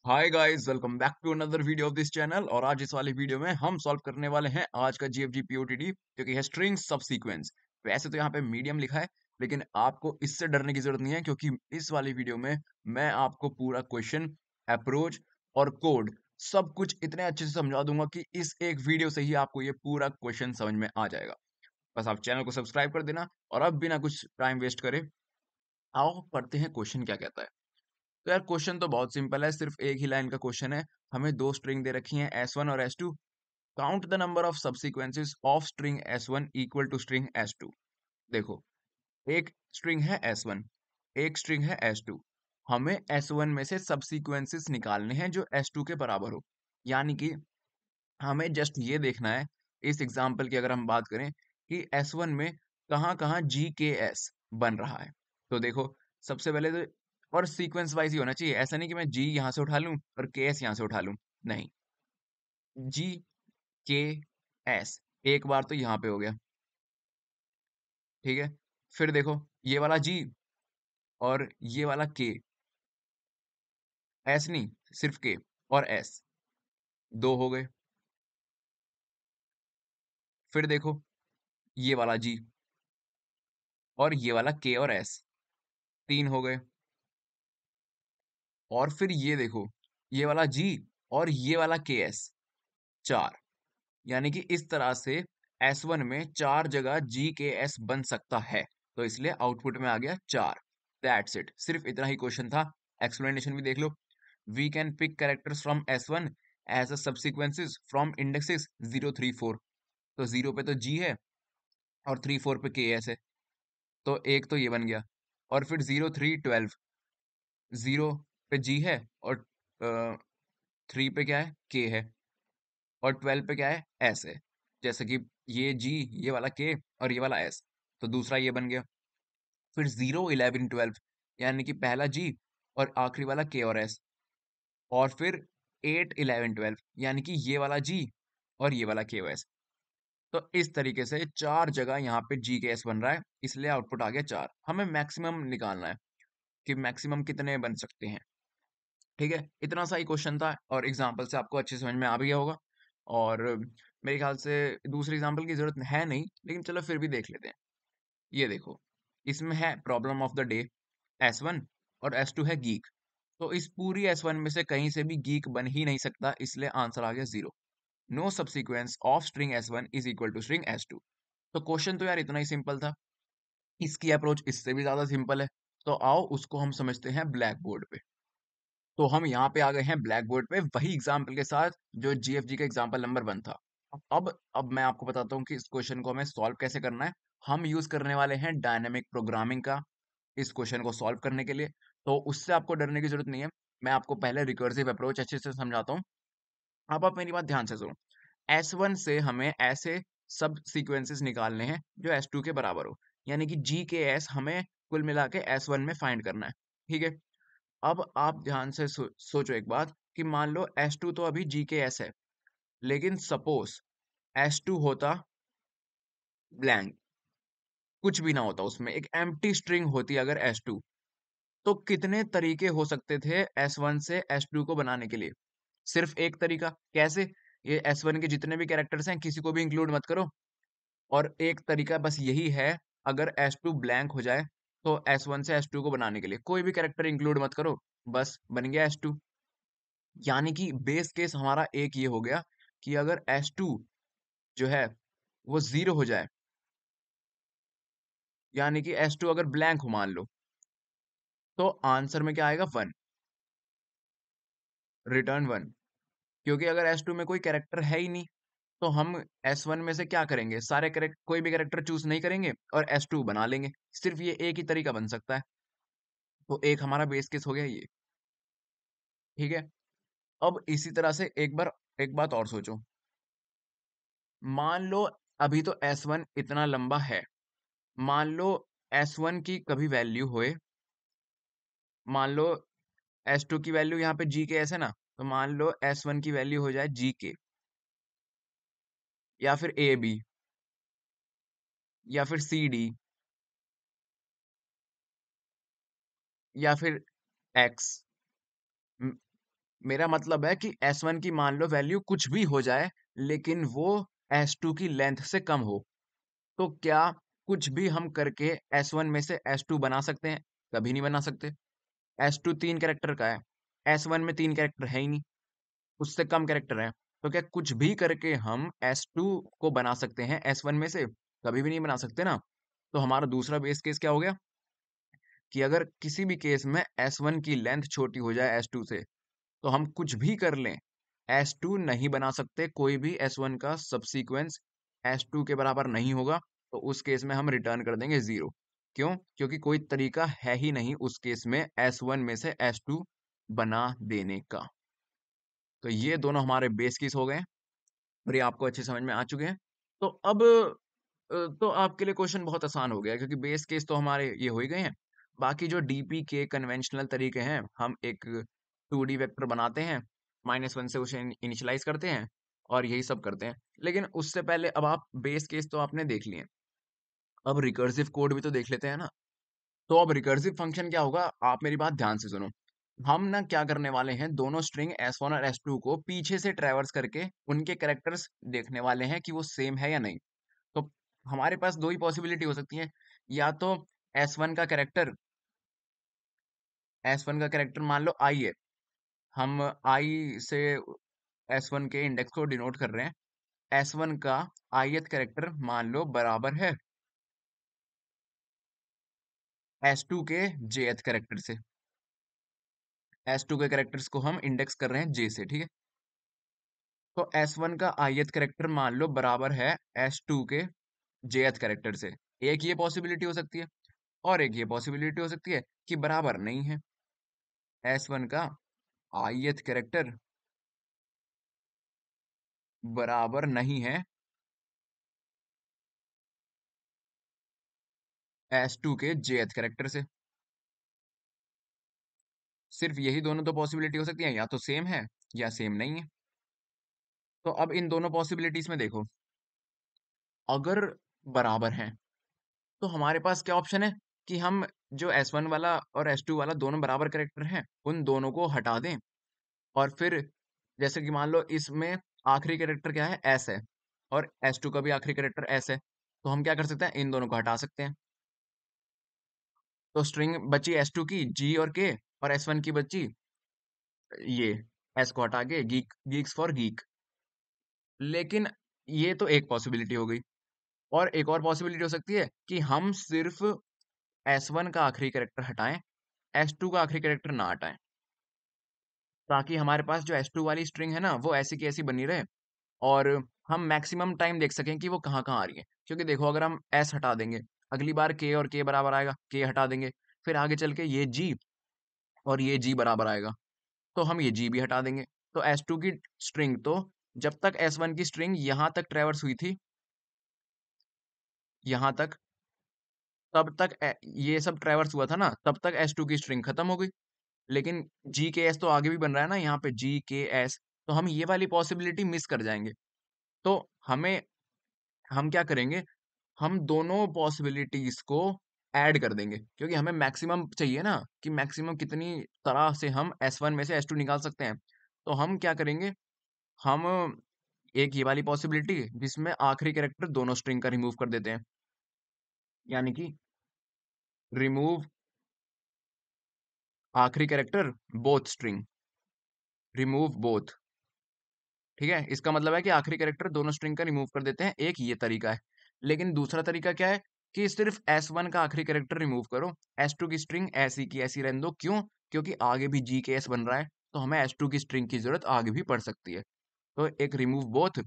Hi guys, welcome back to another video of this channel. और आज इस वाली वीडियो में हम सॉल्व करने वाले हैं आज का जीएफजी पीओटीडी जो कि है स्ट्रिंग सब सीक्वेंस। वैसे तो यहाँ पे मीडियम लिखा है, लेकिन आपको इससे डरने की जरूरत नहीं है क्योंकि इस वाली वीडियो में मैं आपको पूरा क्वेश्चन, अप्रोच और कोड सब कुछ इतने अच्छे से समझा दूंगा कि इस एक वीडियो से ही आपको ये पूरा क्वेश्चन समझ में आ जाएगा। बस आप चैनल को सब्सक्राइब कर देना और अब बिना कुछ टाइम वेस्ट करे आओ पढ़ते हैं क्वेश्चन क्या कहता है। तो यार क्वेश्चन तो बहुत सिंपल है, सिर्फ एक ही लाइन का क्वेश्चन है। हमें दो स्ट्रिंग दे रखी हैं S1 और S2। Count the number of subsequences of string S1 equal to string S2। देखो, एक स्ट्रिंग है S1, एक स्ट्रिंग है S2। हमें S1 में से सबसीक्वेंसेस निकालने हैं जो S2 के बराबर हो। यानी कि हमें जस्ट ये देखना है, इस एग्जाम्पल की अगर हम बात करें कि S1 में कहाँ कहाँ GKS बन रहा है। तो देखो, सबसे पहले तो और सीक्वेंस वाइज ही होना चाहिए, ऐसा नहीं कि मैं G यहाँ से उठा लूं और KS यहाँ से उठा लूं। नहीं, GKS एक बार तो यहाँ पे हो गया, ठीक है। फिर देखो, ये वाला G और ये वाला K, S नहीं, सिर्फ K और S, दो हो गए। फिर देखो, ये वाला G और ये वाला K और S, तीन हो गए। और फिर ये देखो, ये वाला G और ये वाला KS, चार। यानी कि इस तरह से S1 में चार जगह GKS बन सकता है। तो इसलिए आउटपुट में आ गया चार। दैट्स इट, सिर्फ इतना ही क्वेश्चन था। एक्सप्लेनेशन भी देख लो। We can pick characters from S1 as a subsequences from indexes 0 3 4। तो 0 पे तो G है और 3 4 पे KS है, तो एक तो ये बन गया। और फिर 0 3 12, 0 पे G है और 3 पे क्या है, K है, और 12 पे क्या है, S है। जैसे कि ये G, ये वाला K और ये वाला S, तो दूसरा ये बन गया। फिर 0 11 12, यानी कि पहला G और आखिरी वाला K और S। और फिर 8 11 12, यानी कि ये वाला G और ये वाला K और S। तो इस तरीके से चार जगह यहाँ पे G के S बन रहा है, इसलिए आउटपुट आ गया चार। हमें मैक्सिमम निकालना है कि मैक्सिमम कितने बन सकते हैं। ठीक है, इतना सा ही क्वेश्चन था और एग्जाम्पल से आपको अच्छे समझ में आ भी गया होगा। और मेरे ख्याल से दूसरे एग्जाम्पल की जरूरत है नहीं, लेकिन चलो फिर भी देख लेते हैं। ये देखो, इसमें है problem of the day, S1 और S2 है गीक। तो इस पूरी S1 में से कहीं से भी गीक बन ही नहीं सकता, इसलिए आंसर आ गया zero. No subsequence of string S1 is equal to string S2। तो क्वेश्चन तो यार इतना ही सिंपल था। इसकी अप्रोच इससे भी ज्यादा सिंपल है। तो आओ उसको हम समझते हैं ब्लैक बोर्ड पे। तो हम यहाँ पे आ गए हैं ब्लैक बोर्ड पे, वही एग्जाम्पल के साथ जो जीएफजी का एग्जाम्पल नंबर 1 था। अब मैं आपको बताता हूँ कि इस क्वेश्चन को हमें सॉल्व कैसे करना है। हम यूज करने वाले हैं डायनेमिक प्रोग्रामिंग का इस क्वेश्चन को सॉल्व करने के लिए। तो उससे आपको डरने की जरूरत नहीं है। मैं आपको पहले रिकर्सिव अप्रोच अच्छे से समझाता हूँ। अब आप मेरी बात ध्यान से सुनो। S1 से हमें ऐसे सब सीक्वेंसेस निकालने हैं जो S2 के बराबर हो। यानी कि G के S हमें कुल मिला के S1 में फाइंड करना है। ठीक है, अब आप ध्यान से सोचो एक बात कि मान लो S2 तो अभी GKS है, लेकिन सपोज S2 होता ब्लैंक, कुछ भी ना होता, उसमें एक एम्प्टी स्ट्रिंग होती अगर S2, तो कितने तरीके हो सकते थे S1 से S2 को बनाने के लिए। सिर्फ एक तरीका, कैसे? ये S1 के जितने भी कैरेक्टर्स हैं किसी को भी इंक्लूड मत करो, और एक तरीका बस यही है, अगर S2 ब्लैंक हो जाए तो S1 से S2 को बनाने के लिए कोई भी कैरेक्टर इंक्लूड मत करो, बस बन गया S2। यानी कि बेस केस हमारा एक ये हो गया कि अगर S2 जो है वो जीरो हो जाए, यानी कि S2 अगर ब्लैंक हो मान लो, तो आंसर में क्या आएगा, वन, रिटर्न वन। क्योंकि अगर S2 में कोई कैरेक्टर है ही नहीं, तो हम S1 में से क्या करेंगे, सारे कैरेक्टर, कोई भी कैरेक्टर चूज नहीं करेंगे और S2 बना लेंगे। सिर्फ ये एक ही तरीका बन सकता है। तो एक हमारा बेस केस हो गया ये। ठीक है, अब इसी तरह से एक बात और सोचो। मान लो अभी तो S1 इतना लंबा है, मान लो S1 की कभी वैल्यू होए, मान लो S2 की वैल्यू यहाँ पे जी के एस है ना, तो मान लो S1 की वैल्यू हो जाए जी के, या फिर ए बी, या फिर सी डी, या फिर एक्स, मेरा मतलब है कि S1 की मान लो वैल्यू कुछ भी हो जाए, लेकिन वो S2 की लेंथ से कम हो। तो क्या कुछ भी हम करके S1 में से S2 बना सकते हैं? कभी नहीं बना सकते। S2 3 कैरेक्टर का है, S1 में 3 कैरेक्टर है ही नहीं, उससे कम कैरेक्टर है। तो क्या कुछ भी करके हम S2 को बना सकते हैं S1 में से? कभी भी नहीं बना सकते ना। तो हमारा दूसरा बेस केस क्या हो गया कि अगर किसी भी केस में S1 की लेंथ छोटी हो जाए S2 से, तो हम कुछ भी कर लें, S2 नहीं बना सकते। कोई भी S1 का सबसीक्वेंस S2 के बराबर नहीं होगा, तो उस केस में हम रिटर्न कर देंगे 0। क्यों? क्योंकि कोई तरीका है ही नहीं उस केस में S1 में से S2 बना देने का। तो ये दोनों हमारे बेस केस हो गए हैं और ये आपको अच्छे समझ में आ चुके हैं। तो अब तो आपके लिए क्वेश्चन बहुत आसान हो गया है, क्योंकि बेस केस तो हमारे ये हो ही गए हैं। बाकी जो डीपी के कन्वेंशनल तरीके हैं, हम एक 2D वेक्टर बनाते हैं, -1 से उसे इनिशियलाइज करते हैं और यही सब करते हैं। लेकिन उससे पहले अब आप बेस केस तो आपने देख लिए, अब रिकर्सिव कोड भी तो देख लेते हैं ना। तो अब रिकर्सिव फंक्शन क्या होगा, आप मेरी बात ध्यान से सुनो। हम ना क्या करने वाले हैं, दोनों स्ट्रिंग S1 और S2 को पीछे से ट्रैवर्स करके उनके कैरेक्टर्स देखने वाले हैं कि वो सेम है या नहीं। तो हमारे पास दो ही पॉसिबिलिटी हो सकती है, या तो S1 का कैरेक्टर S1 का कैरेक्टर मान लो I है, हम I से S1 के इंडेक्स को डिनोट कर रहे हैं। S1 का ith कैरेक्टर मान लो बराबर है S2 के jth कैरेक्टर से। S2 के कैरेक्टर्स को हम इंडेक्स कर रहे हैं J से, ठीक है। तो S1 का ith कैरेक्टर मान लो बराबर है S2 के jth कैरेक्टर से। एक ये पॉसिबिलिटी हो सकती है, और एक ये पॉसिबिलिटी हो सकती है कि बराबर नहीं है। S1 का ith कैरेक्टर बराबर नहीं है S2 के jth कैरेक्टर से। सिर्फ यही दोनों तो पॉसिबिलिटी हो सकती है, या तो सेम है या सेम नहीं है। तो अब इन दोनों पॉसिबिलिटीज में देखो, अगर बराबर हैं तो हमारे पास क्या ऑप्शन है कि हम जो S1 वाला और S2 वाला दोनों बराबर कैरेक्टर हैं, उन दोनों को हटा दें। और फिर जैसे कि मान लो इसमें आखिरी कैरेक्टर क्या है, S है, और S2 का भी आखिरी कैरेक्टर S है, तो हम क्या कर सकते हैं, इन दोनों को हटा सकते हैं। तो स्ट्रिंग बची S2 की G और K, और S1 की बची ये S को हटा के गीक्स फॉर गीक। लेकिन ये तो एक पॉसिबिलिटी हो गई, और एक और पॉसिबिलिटी हो सकती है कि हम सिर्फ S1 का आखिरी कैरेक्टर हटाएं, S2 का आखिरी कैरेक्टर ना हटाएं, ताकि हमारे पास जो S2 वाली स्ट्रिंग है ना, वो ऐसी की ऐसी बनी रहे, और हम मैक्सिमम टाइम देख सकें कि वो कहाँ कहाँ आ रही है। क्योंकि देखो, अगर हम S हटा देंगे, अगली बार K और K बराबर आएगा, K हटा देंगे, फिर आगे चल के ये G और ये G बराबर आएगा, तो हम ये G भी हटा देंगे। तो S2 की स्ट्रिंग तो जब तक S1 की स्ट्रिंग यहाँ तक ट्रेवर्स हुई थी, यहाँ तक, तब तक ये सब ट्रेवर्स हुआ था ना, तब तक S2 की स्ट्रिंग खत्म हो गई। लेकिन जी के एस तो आगे भी बन रहा है ना, यहाँ पे जी के एस, तो हम ये वाली पॉसिबिलिटी मिस कर जाएंगे। तो हमें, हम क्या करेंगे, हम दोनों पॉसिबिलिटीज को ऐड कर देंगे, क्योंकि हमें मैक्सिमम चाहिए ना, कि मैक्सिमम कितनी तरह से हम S1 में से S2 निकाल सकते हैं। तो हम क्या करेंगे, हम एक ये वाली पॉसिबिलिटी जिसमें आखिरी कैरेक्टर दोनों स्ट्रिंग का रिमूव कर देते हैं, यानी कि रिमूव आखिरी character both string, remove both. ठीक है, इसका मतलब है कि आखिरी कैरेक्टर दोनों स्ट्रिंग का रिमूव कर देते हैं, एक ये तरीका है। लेकिन दूसरा तरीका क्या है कि सिर्फ S1 का आखिरी कैरेक्टर रिमूव करो, S2 की स्ट्रिंग ऐसी की ऐसी रहने दो। क्यों? क्योंकि आगे भी जी के एस बन रहा है, तो हमें S2 की स्ट्रिंग की जरूरत आगे भी पड़ सकती है। तो एक रिमूव बोथ,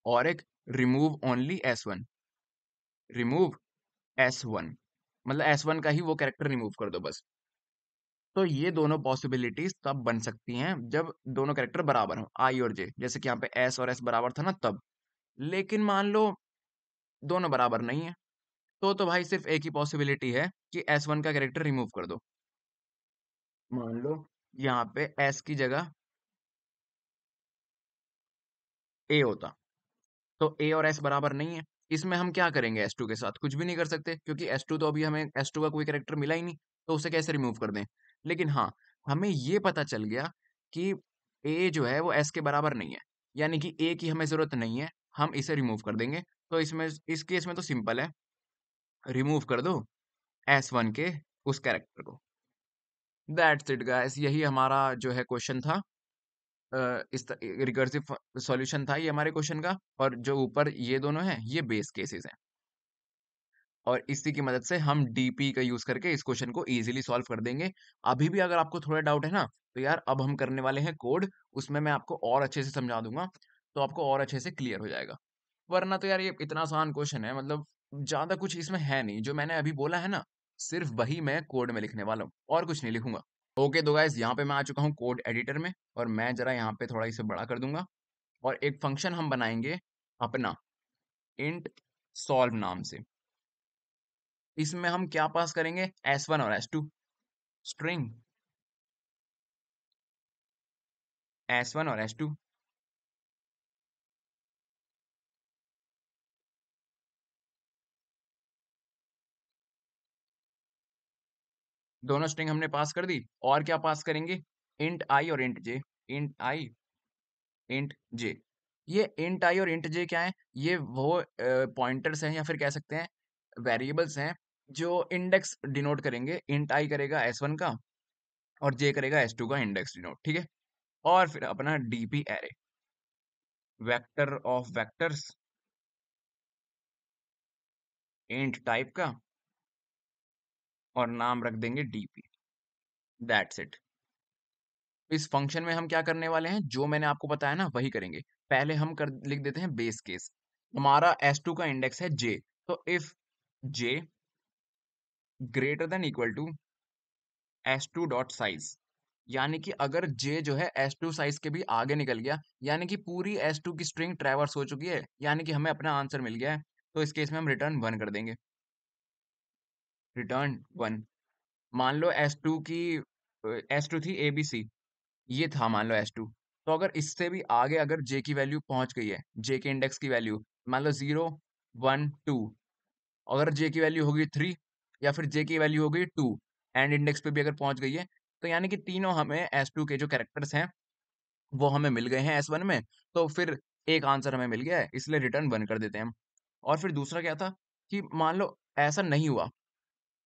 और एक remove only S1, remove S1, मतलब S1 का ही वो कैरेक्टर रिमूव कर दो बस। तो ये दोनों पॉसिबिलिटीज तब बन सकती हैं जब दोनों कैरेक्टर बराबर हो, I और J, जैसे कि यहाँ पे S और S बराबर था ना तब। लेकिन मान लो दोनों बराबर नहीं है, तो भाई सिर्फ एक ही पॉसिबिलिटी है कि S1 का कैरेक्टर रिमूव कर दो। मान लो यहाँ पे S की जगह A होता, तो A और S बराबर नहीं है। इसमें हम क्या करेंगे, S2 के साथ कुछ भी नहीं कर सकते, क्योंकि S2 तो अभी हमें S2 का कोई कैरेक्टर मिला ही नहीं, तो उसे कैसे रिमूव कर दें। लेकिन हाँ, हमें ये पता चल गया कि ए जो है वो एस के बराबर नहीं है, यानी कि ए की हमें ज़रूरत नहीं है, हम इसे रिमूव कर देंगे। तो इसमें इस केस में तो सिंपल है, रिमूव कर दो S1 के उस कैरेक्टर को। दैट्स इट गाइस, यही हमारा जो है क्वेश्चन था। इस रिकर्सिव सॉल्यूशन था ये हमारे क्वेश्चन का, और जो ऊपर ये दोनों हैं ये बेस केसेस हैं, और इसी की मदद से हम डीपी का यूज करके इस क्वेश्चन को इजीली सॉल्व कर देंगे। अभी भी अगर आपको थोड़ा डाउट है ना, तो यार अब हम करने वाले हैं कोड, उसमें मैं आपको और अच्छे से समझा दूंगा, तो आपको और अच्छे से क्लियर हो जाएगा। वरना तो यार ये इतना आसान क्वेश्चन है, मतलब ज्यादा कुछ इसमें है नहीं, जो मैंने अभी बोला है ना, सिर्फ वही मैं कोड में लिखने वाला हूँ, और कुछ नहीं लिखूंगा। ओके तो गाइस, यहाँ पे मैं आ चुका हूँ कोड एडिटर में, और मैं जरा यहाँ पे थोड़ा इसे बड़ा कर दूंगा, और एक फंक्शन हम बनाएंगे अपना, इंट सॉल्व नाम से। इसमें हम क्या पास करेंगे, S1 और S2 स्ट्रिंग, S1 और S2 दोनों स्ट्रिंग हमने पास कर दी। और क्या पास करेंगे, इंट आई और इंट जे, इंट आई इंट जे। ये इंट आई और इंट जे क्या है, ये वो पॉइंटर्स हैं, या फिर कह सकते हैं वेरिएबल्स हैं, जो इंडेक्स डिनोट करेंगे। इंट आई करेगा S1 का, और जे करेगा S2 का इंडेक्स डिनोट, ठीक है। और फिर अपना DP array, vector of vectors, int type का, और नाम रख देंगे डीपी। That's it. इस फंक्शन में हम क्या करने वाले हैं, जो मैंने आपको बताया ना वही करेंगे। पहले हम कर लिख देते हैं बेस केस। हमारा S2 का इंडेक्स है J, तो if J greater than equal to S2 dot size, यानी कि अगर J जो है S2 साइज के भी आगे निकल गया, यानी कि पूरी S2 की स्ट्रिंग ट्रैवर्स हो चुकी है, यानी कि हमें अपना आंसर मिल गया है, तो इस केस में हम रिटर्न 1 कर देंगे। रिटर्न 1। मान लो S2 की S2 थी ABC, ये था मान लो S2। तो अगर इससे भी आगे अगर J की वैल्यू पहुंच गई है, J के इंडेक्स की वैल्यू मान लो 0 1 2, अगर J की वैल्यू होगी 3, या फिर J की वैल्यू होगी 2, एंड इंडेक्स पे भी अगर पहुंच गई है, तो यानी कि तीनों हमें S2 के जो कैरेक्टर्स हैं वो हमें मिल गए हैं S1 में, तो फिर एक आंसर हमें मिल गया है, इसलिए रिटर्न 1 कर देते हैं हम। और फिर दूसरा क्या था, कि मान लो ऐसा नहीं हुआ,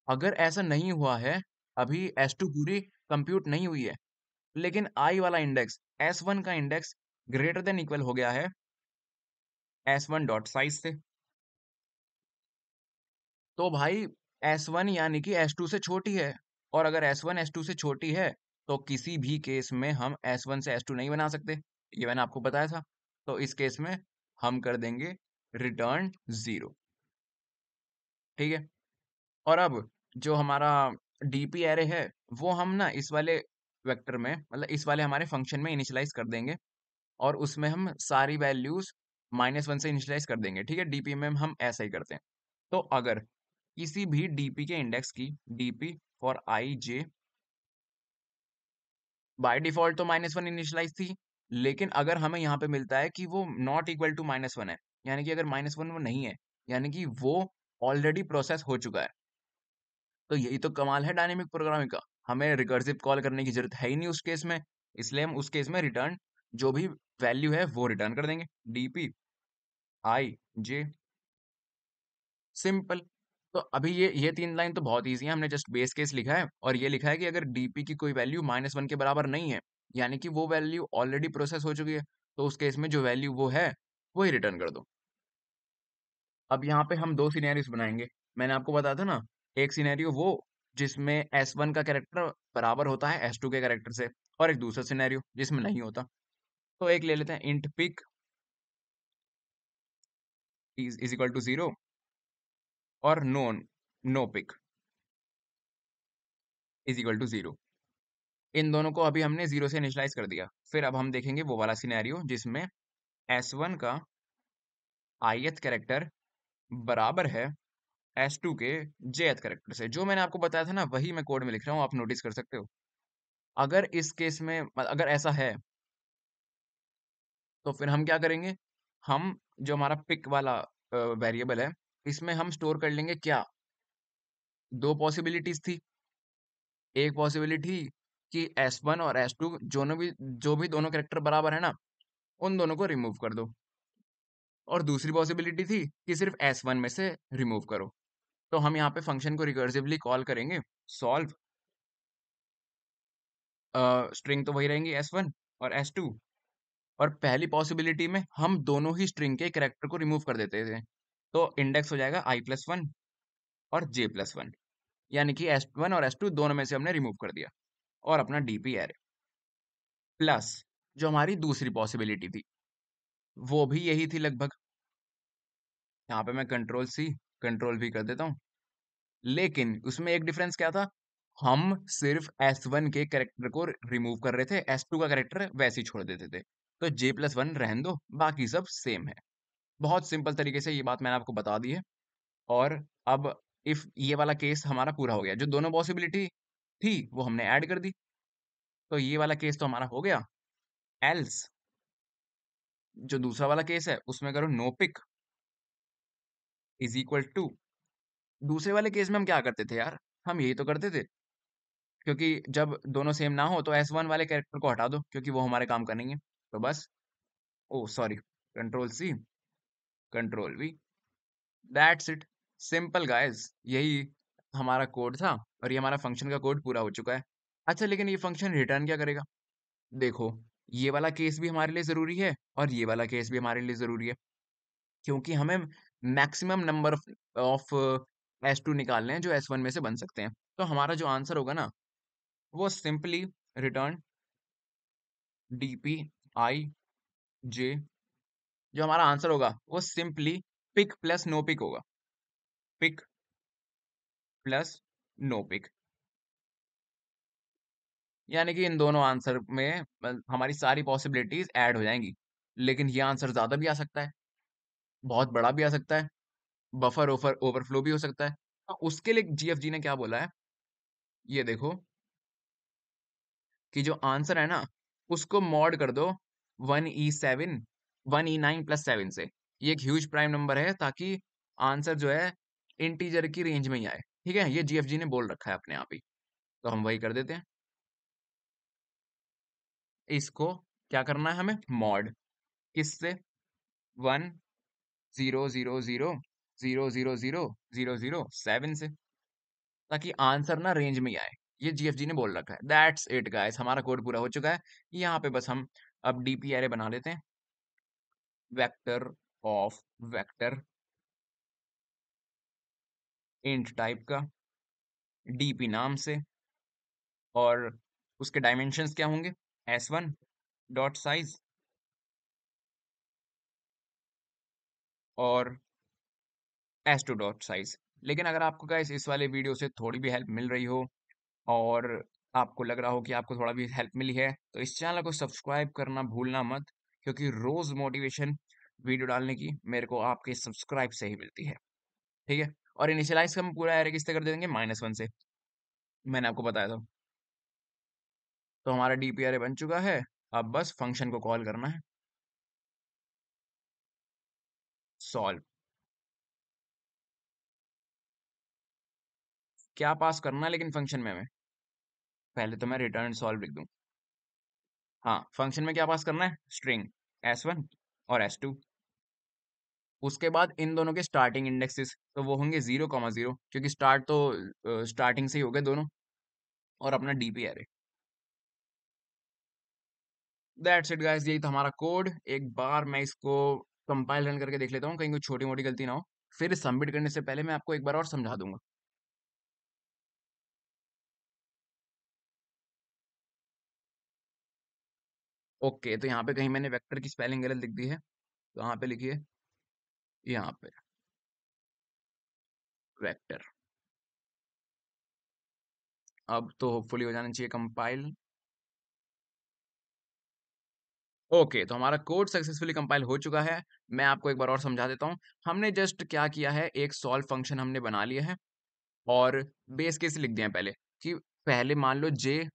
अगर ऐसा नहीं हुआ है, अभी S2 पूरी कंप्यूट नहीं हुई है, लेकिन आई वाला इंडेक्स, S1 का इंडेक्स ग्रेटर देन इक्वल हो गया है S1 डॉट साइज से, तो भाई S1 यानी कि S2 से छोटी है, और अगर S1 S2 से छोटी है, तो किसी भी केस में हम S1 से S2 नहीं बना सकते, ये मैंने आपको बताया था। तो इस केस में हम कर देंगे रिटर्न 0, ठीक है। और अब जो हमारा डीपी एरे है, वो हम ना इस वाले वेक्टर में, मतलब इस वाले हमारे फंक्शन में इनिशियलाइज कर देंगे, और उसमें हम सारी वैल्यूज -1 से इनिशियलाइज कर देंगे, ठीक है। डीपी में हम ऐसा ही करते हैं। तो अगर किसी भी डीपी के इंडेक्स की, DP for I J, by default तो -1 इनिशियलाइज थी, लेकिन अगर हमें यहाँ पे मिलता है कि वो नॉट इक्वल टू -1 है, यानी कि अगर -1 वो नहीं है, यानी कि वो ऑलरेडी प्रोसेस हो चुका है, तो यही तो कमाल है डायनेमिक प्रोग्रामिंग का। हमें रिकर्सिव कॉल करने की जरूरत है ही नहीं उस केस में, इसलिए हम उस केस में रिटर्न जो भी वैल्यू है वो रिटर्न कर देंगे, डीपी आई जे, सिंपल। तो अभी ये 3 लाइन तो बहुत ईजी है, हमने जस्ट बेस केस लिखा है, और ये लिखा है कि अगर डीपी की कोई वैल्यू -1 के बराबर नहीं है, यानी कि वो वैल्यू ऑलरेडी प्रोसेस हो चुकी है, तो उस केस में जो वैल्यू वो है वही रिटर्न कर दो। अब यहाँ पे हम दो सिनेरियोस बनाएंगे। मैंने आपको बताया था ना, एक सिनेरियो वो जिसमें S1 का कैरेक्टर बराबर होता है S2 के कैरेक्टर से, और एक दूसरा सिनेरियो जिसमें नहीं होता। तो एक ले लेते हैं, int pick is equal to 0, और no pick is equal to 0। इन दोनों को अभी हमने 0 से इनिशियलाइज कर दिया। फिर अब हम देखेंगे वो वाला सिनेरियो जिसमें S1 का ith कैरेक्टर बराबर है S2 के jth कैरेक्टर से। जो मैंने आपको बताया था ना, वही मैं कोड में लिख रहा हूँ, आप नोटिस कर सकते हो। अगर इस केस में अगर ऐसा है, तो फिर हम क्या करेंगे, हम जो हमारा पिक वाला वेरिएबल है, इसमें हम स्टोर कर लेंगे क्या, दो पॉसिबिलिटीज थी। एक पॉसिबिलिटी कि S1 और S2 जो भी दोनों कैरेक्टर बराबर है ना, उन दोनों को रिमूव कर दो। और दूसरी पॉसिबिलिटी थी कि सिर्फ S1 में से रिमूव करो। तो हम यहाँ पे फंक्शन को रिकर्सिवली कॉल करेंगे, सॉल्व, स्ट्रिंग तो वही रहेंगी S1 और S2। और पहली पॉसिबिलिटी में हम दोनों ही स्ट्रिंग के कैरेक्टर को रिमूव कर देते थे, तो इंडेक्स हो जाएगा i+1 और j+1, यानी कि S1 और S2 दोनों में से हमने रिमूव कर दिया और अपना डीपी एरे। प्लस जो हमारी दूसरी पॉसिबिलिटी थी वो भी यही थी लगभग। यहाँ पे मैं कंट्रोल सी कंट्रोल भी कर देता हूँ, लेकिन उसमें एक डिफरेंस क्या था, हम सिर्फ S1 के कैरेक्टर को रिमूव कर रहे थे, S2 का कैरेक्टर वैसे ही छोड़ देते थे। तो j+1 रहने दो, बाकी सब सेम है। बहुत सिंपल तरीके से ये बात मैंने आपको बता दी है। और अब इफ ये वाला केस हमारा पूरा हो गया, जो दोनों पॉसिबिलिटी थी वो हमने ऐड कर दी, तो ये वाला केस तो हमारा हो गया। एल्स जो दूसरा वाला केस है उसमें करो no pick is equal to, दूसरे वाले केस में हम क्या करते थे यार, हम यही तो करते थे, क्योंकि जब दोनों सेम ना हो तो S1 वाले कैरेक्टर को हटा दो, क्योंकि वो हमारे काम का नहीं है। तो बस, oh sorry, control C control V, that's it, simple guys. यही हमारा कोड था और ये हमारा फंक्शन का कोड पूरा हो चुका है। अच्छा, लेकिन ये फंक्शन रिटर्न क्या करेगा? देखो, ये वाला केस भी हमारे लिए जरूरी है और ये वाला केस भी हमारे लिए जरूरी है, क्योंकि हमें मैक्सिमम नंबर ऑफ S2 निकालने हैं जो S1 में से बन सकते हैं। तो हमारा जो आंसर होगा ना, वो simply return DP I J, जो हमारा आंसर होगा वो simply pick plus no pick होगा, पिक प्लस नो पिक। यानी कि इन दोनों आंसर में हमारी सारी पॉसिबिलिटीज ऐड हो जाएंगी, लेकिन ये आंसर ज्यादा भी आ सकता है, बहुत बड़ा भी आ सकता है, बफर ओवरफ्लो भी हो सकता है। तो उसके लिए जीएफजी ने क्या बोला है, ये देखो, कि जो आंसर है ना उसको मॉड कर दो 1e7 1e9+7 से। ये एक ह्यूज प्राइम नंबर है, ताकि आंसर जो है इंटीजर की रेंज में ही आए। ठीक है, ये जीएफजी ने बोल रखा है अपने आप ही, तो हम वही कर देते हैं। इसको क्या करना है हमें, मॉड, किससे, 1 0 0 0 0 0 0 0 7 से, ताकि आंसर ना रेंज में ही आए। ये जीएफजी ने बोल रखा है। दैट्स इट गाइस, हमारा कोड पूरा हो चुका है। यहाँ पे बस हम अब डीपी एरे बना लेते हैं, vector of vector int type का, डीपी नाम से, और उसके डायमेंशंस क्या होंगे, S1 डॉट साइज और S2 डॉट साइज। लेकिन अगर आपको गाइस इस वाले वीडियो से थोड़ी भी हेल्प मिल रही हो और आपको लग रहा हो कि आपको थोड़ा भी हेल्प मिली है, तो इस चैनल को सब्सक्राइब करना भूलना मत, क्योंकि रोज मोटिवेशन वीडियो डालने की मेरे को आपके सब्सक्राइब से ही मिलती है। ठीक है, और इनिशियलाइज हम पूरा एरे किससे कर देंगे, -1 से, मैंने आपको बताया था। तो हमारा डीपी एरे बन चुका है, अब बस फंक्शन को कॉल करना है, सॉल्व। क्या पास करना है लेकिन फंक्शन में हमें, पहले तो मैं रिटर्न सॉल्व लिख दूं। हाँ, फंक्शन में क्या पास करना है, स्ट्रिंग S1 और S2। उसके बाद इन दोनों के स्टार्टिंग इंडेक्सेस, तो वो होंगे 0,0, क्योंकि स्टार्ट तो स्टार्टिंग से ही हो गए दोनों, और अपना DP array. That's it guys, यही था हमारा कोड। एक बार मैं इसको कंपाइल रन करके देख लेता हूँ, कहीं कोई छोटी मोटी गलती ना हो, फिर सबमिट करने से पहले मैं आपको एक बार और समझा दूंगा। ओके, तो यहाँ पे कहीं मैंने वेक्टर की स्पेलिंग गलत लिख दी है, तो यहाँ पे लिखिए, यहाँ पे वेक्टर। अब तो होपफुली हो जाना चाहिए कंपाइल। ओके, तो हमारा कोड सक्सेसफुली कंपाइल हो चुका है। मैं आपको एक बार और समझा देता हूँ। हमने जस्ट क्या किया है, एक सॉल्व फंक्शन हमने बना लिया है और बेस केस लिख दिया है पहले, कि पहले मान लो j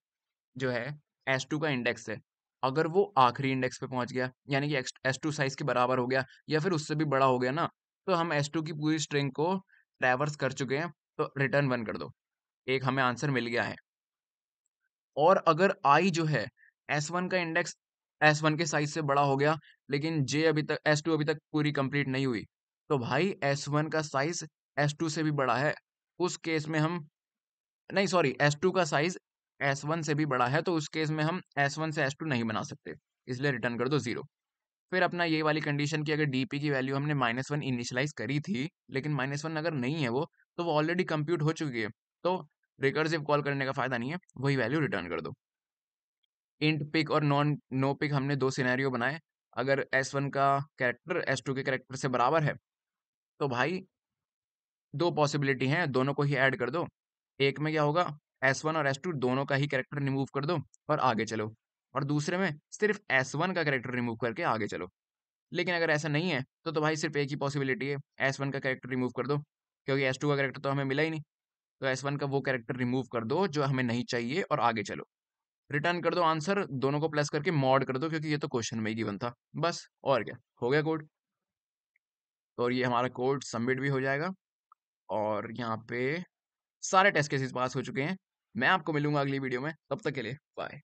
जो है S2 का इंडेक्स है, अगर वो आखिरी इंडेक्स पे पहुंच गया, यानी कि S2 साइज के बराबर हो गया या फिर उससे भी बड़ा हो गया ना, तो हम S2 की पूरी स्ट्रिंग को ट्रैवर्स कर चुके हैं, तो रिटर्न 1 कर दो, एक हमें आंसर मिल गया है। और अगर आई जो है S1 का इंडेक्स S1 के साइज से बड़ा हो गया, लेकिन जे अभी तक S2 अभी तक पूरी कंप्लीट नहीं हुई, तो भाई S1 का साइज S2 से भी बड़ा है। उस केस में हम नहीं सॉरी S2 का साइज S1 से भी बड़ा है, तो उस केस में हम S1 से S2 नहीं बना सकते, इसलिए रिटर्न कर दो 0। फिर अपना ये वाली कंडीशन की अगर डीपी की वैल्यू हमने -1 इनिशियलाइज करी थी, लेकिन -1 अगर नहीं है वो, तो वो ऑलरेडी कंप्यूट हो चुकी है, तो रिकर्सिव कॉल करने का फायदा नहीं है, वही वैल्यू रिटर्न कर दो। इंट पिक और नॉन नो पिक हमने दो सिनेरियो बनाए। अगर S1 का कैरेक्टर S2 के कैरेक्टर से बराबर है, तो भाई दो पॉसिबिलिटी हैं, दोनों को ही ऐड कर दो। एक में क्या होगा, S1 और S2 दोनों का ही कैरेक्टर रिमूव कर दो और आगे चलो, और दूसरे में सिर्फ S1 का कैरेक्टर रिमूव करके आगे चलो। लेकिन अगर ऐसा नहीं है तो भाई सिर्फ एक ही पॉसिबिलिटी है, S1 का कैरेक्टर रिमूव कर दो, क्योंकि S2 का कैरेक्टर तो हमें मिला ही नहीं। तो S1 का वो कैरेक्टर रिमूव कर दो जो हमें नहीं चाहिए और आगे चलो। रिटर्न कर दो आंसर, दोनों को प्लस करके मॉड कर दो, क्योंकि ये तो क्वेश्चन में ही गिवन था। बस और क्या, हो गया कोड। और ये हमारा कोड सबमिट भी हो जाएगा, और यहाँ पे सारे टेस्ट केसेस पास हो चुके हैं। मैं आपको मिलूंगा अगली वीडियो में, तब तक के लिए बाय।